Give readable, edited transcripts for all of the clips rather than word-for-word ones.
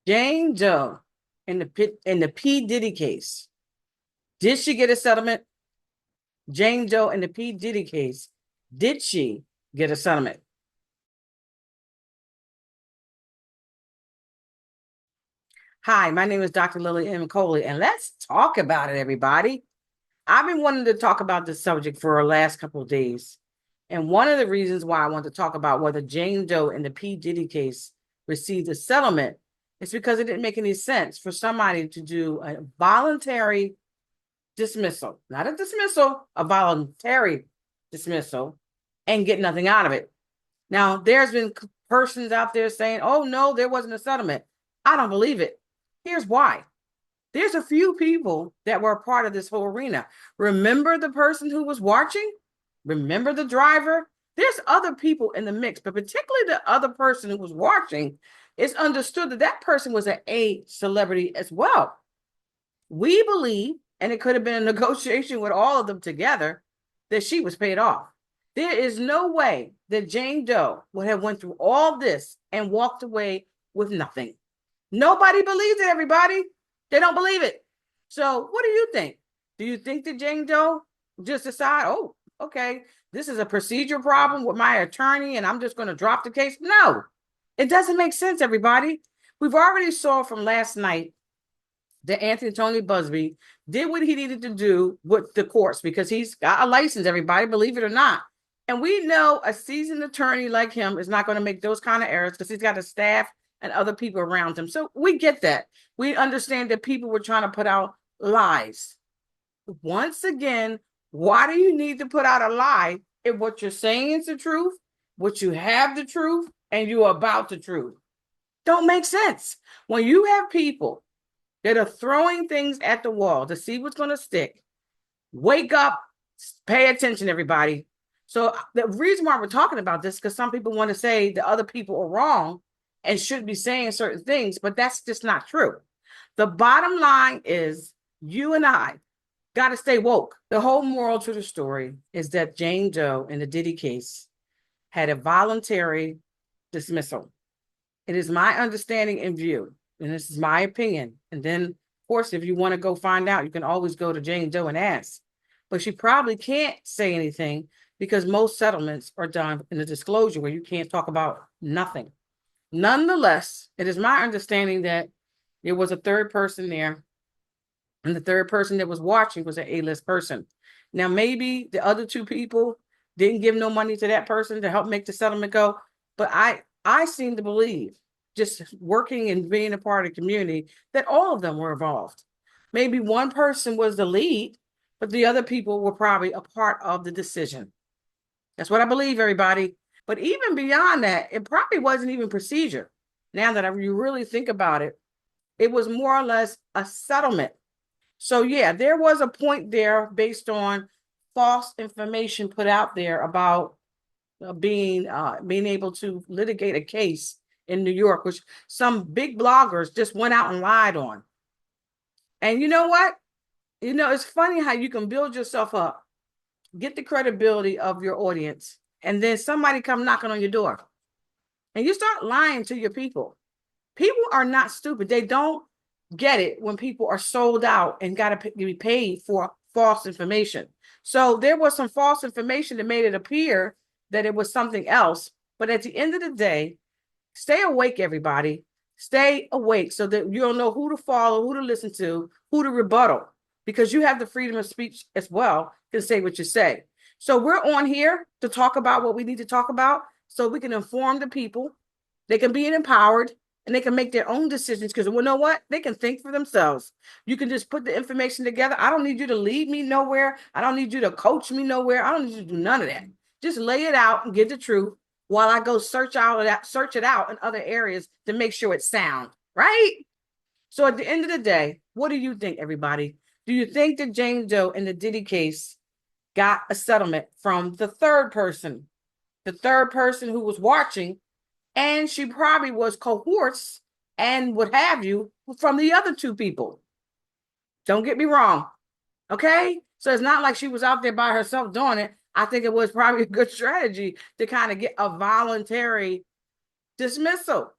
Jane Doe in the P. Diddy case. Did she get a settlement? Jane Doe in the P. Diddy case. Did she get a settlement? Hi, my name is Dr. Lily M. Coley, and let's talk about it, everybody. I've been wanting to talk about this subject for the last couple of days. And one of the reasons why I want to talk about whether Jane Doe in the P. Diddy case received a settlement is because it didn't make any sense for somebody to do a voluntary dismissal, not a dismissal, a voluntary dismissal, and get nothing out of it. Now, there's been persons out there saying, oh, no, there wasn't a settlement. I don't believe it. Here's why. There's a few people that were a part of this whole arena. Remember the person who was watching? Remember the driver? There's other people in the mix, but particularly the other person who was watching, it's understood that that person was an A celebrity as well. We believe, and it could have been a negotiation with all of them together, that she was paid off. There is no way that Jane Doe would have went through all this and walked away with nothing. Nobody believes it, everybody. They don't believe it. So what do you think? Do you think that Jane Doe just decide, oh, okay, this is a procedure problem with my attorney and I'm just going to drop the case? No, it doesn't make sense, everybody. We've already saw from last night that Anthony Tony Busby did what he needed to do with the courts because he's got a license, everybody, believe it or not. And we know a seasoned attorney like him is not going to make those kind of errors because he's got a staff and other people around him. So we get that. We understand that people were trying to put out lies. Once again, why do you need to put out a lie if what you're saying is the truth, what you have the truth, and you're about the truth? Don't make sense. When you have people that are throwing things at the wall to see what's going to stick, wake up, pay attention, everybody. So the reason why we're talking about this is because some people want to say the other people are wrong and should be saying certain things, but that's just not true. The bottom line is you and I got to stay woke. The whole moral to the story is that Jane Doe in the Diddy case had a voluntary dismissal. It is my understanding and view, and this is my opinion. And then, of course, if you want to go find out, you can always go to Jane Doe and ask. But she probably can't say anything because most settlements are done in a disclosure where you can't talk about nothing. Nonetheless, it is my understanding that there was a third person there, and the third person that was watching was an A-list person. Now, maybe the other two people didn't give no money to that person to help make the settlement go, but I seem to believe, just working and being a part of the community, that all of them were involved. Maybe one person was the lead, but the other people were probably a part of the decision. That's what I believe, everybody. But even beyond that, it probably wasn't even procedure. Now that you really think about it, it was more or less a settlement. So yeah, there was a point there based on false information put out there about being able to litigate a case in New York, which some big bloggers just went out and lied on. And you know what? You know, it's funny how you can build yourself up, get the credibility of your audience, and then somebody come knocking on your door and you start lying to your people. People are not stupid. They don't get it when people are sold out and got to be paid for false information. So there was some false information that made it appear that it was something else. But at the end of the day, stay awake, everybody. Stay awake so that you'll know who to follow, who to listen to, who to rebuttal, because you have the freedom of speech as well to say what you say. So we're on here to talk about what we need to talk about so we can inform the people. They can be empowered and they can make their own decisions because you know what? They can think for themselves. You can just put the information together. I don't need you to lead me nowhere. I don't need you to coach me nowhere. I don't need you to do none of that. Just lay it out and get the truth while I go search it out in other areas to make sure it's sound, right? So at the end of the day, what do you think, everybody? Do you think that Jane Doe in the Diddy case got a settlement from the third person who was watching, and she probably was cohorts and what have you from the other two people? Don't get me wrong, okay? So it's not like she was out there by herself doing it. I think it was probably a good strategy to kind of get a voluntary dismissal.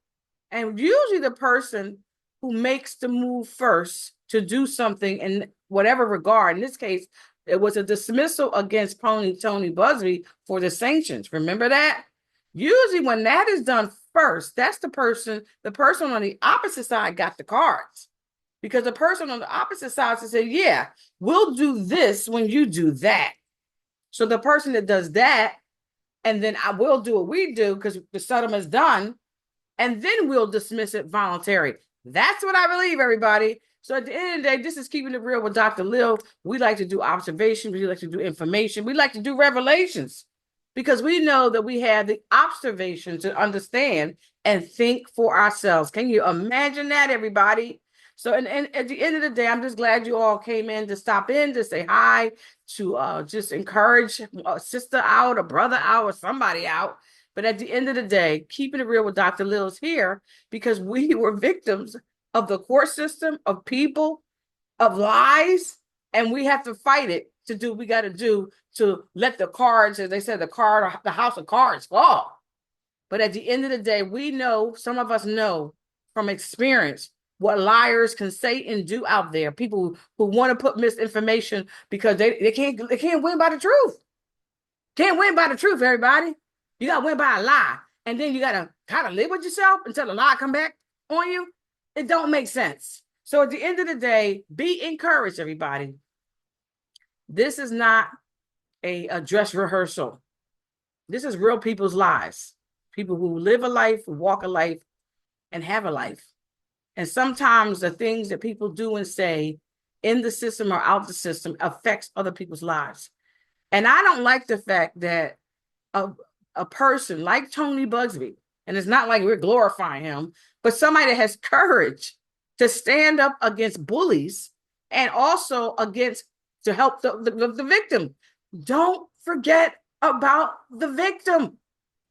And usually the person who makes the move first to do something in whatever regard. In this case, it was a dismissal against Tony Busby for the sanctions. Remember that? Usually when that is done first, that's the person on the opposite side got the cards. Because the person on the opposite side said, yeah, we'll do this when you do that. So the person that does that, and then I will do what we do because the settlement's done, and then we'll dismiss it voluntary. That's what I believe, everybody. So at the end of the day, this is Keeping It Real with Dr. Lil. We like to do observation. We like to do information. We like to do revelations because we know that we have the observation to understand and think for ourselves. Can you imagine that, everybody? So, and at the end of the day, I'm just glad you all came in to stop in, to say hi, to just encourage a sister out, a brother out, or somebody out. But at the end of the day, Keeping It Real with Dr. Lil is here because we were victims of the court system, of people, of lies, and we have to fight it to do what we got to do to let the cards, as they said, the house of cards fall. But at the end of the day, we know, some of us know from experience what liars can say and do out there. People who want to put misinformation because they can't win by the truth. Can't win by the truth, everybody. You got to win by a lie. And then you got to kind of live with yourself until the lie come back on you. It don't make sense. So at the end of the day, be encouraged, everybody. This is not a dress rehearsal. This is real people's lives. People who live a life, who walk a life, and have a life. And sometimes the things that people do and say in the system or out the system affects other people's lives. And I don't like the fact that a person like Tony Busby, and it's not like we're glorifying him, but somebody that has courage to stand up against bullies and also to help the victim. Don't forget about the victim.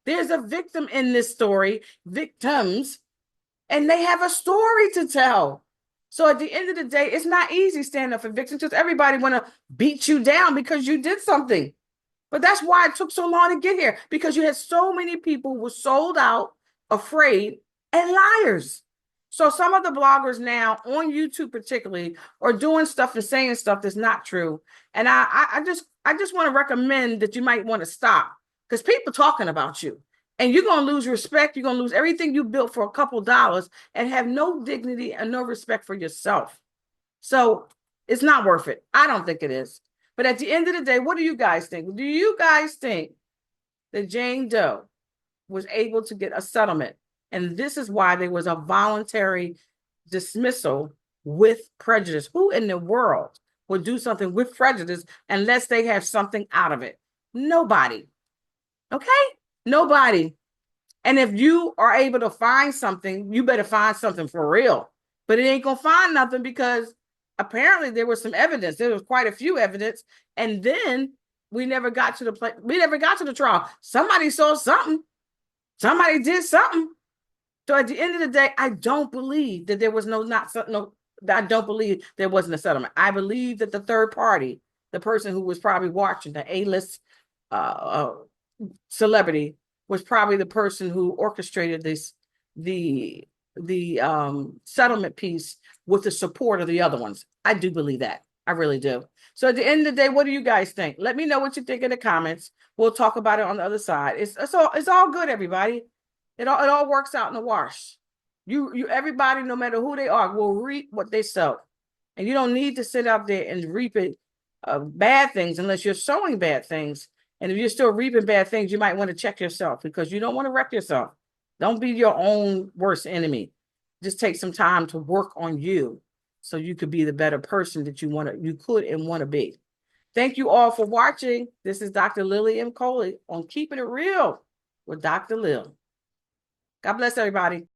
There's a victim in this story, victims, and they have a story to tell. So at the end of the day, it's not easy standing up for victims because everybody want to beat you down because you did something. But that's why it took so long to get here, because you had so many people who were sold out, afraid, and liars. So some of the bloggers now on YouTube particularly are doing stuff and saying stuff that's not true. And I just want to recommend that you might want to stop, because people talking about you. And you're going to lose respect. You're going to lose everything you built for a couple dollars and have no dignity and no respect for yourself. So it's not worth it. I don't think it is. But at the end of the day, what do you guys think? Do you guys think that Jane Doe was able to get a settlement? And this is why there was a voluntary dismissal with prejudice. Who in the world would do something with prejudice unless they have something out of it? Nobody. Okay? Nobody. And if you are able to find something, you better find something for real. But it ain't going to find nothing because apparently there was some evidence. There was quite a few evidence. And then we never got to the trial. Somebody saw something. Somebody did something. So at the end of the day, I don't believe that there was I don't believe there wasn't a settlement. I believe that the third party, the person who was probably watching, the A-list celebrity, was probably the person who orchestrated the settlement piece with the support of the other ones. I do believe that. I really do. So at the end of the day, what do you guys think? Let me know what you think in the comments. We'll talk about it on the other side. It's all good, everybody. It all works out in the wash. Everybody, no matter who they are, will reap what they sow. And you don't need to sit out there and reap it bad things unless you're sowing bad things. And if you're still reaping bad things, you might want to check yourself because you don't want to wreck yourself. Don't be your own worst enemy. Just take some time to work on you so you could be the better person that you could and want to be. Thank you all for watching. This is Dr. Lily M. Coley on Keeping It Real with Dr. Lil. God bless everybody.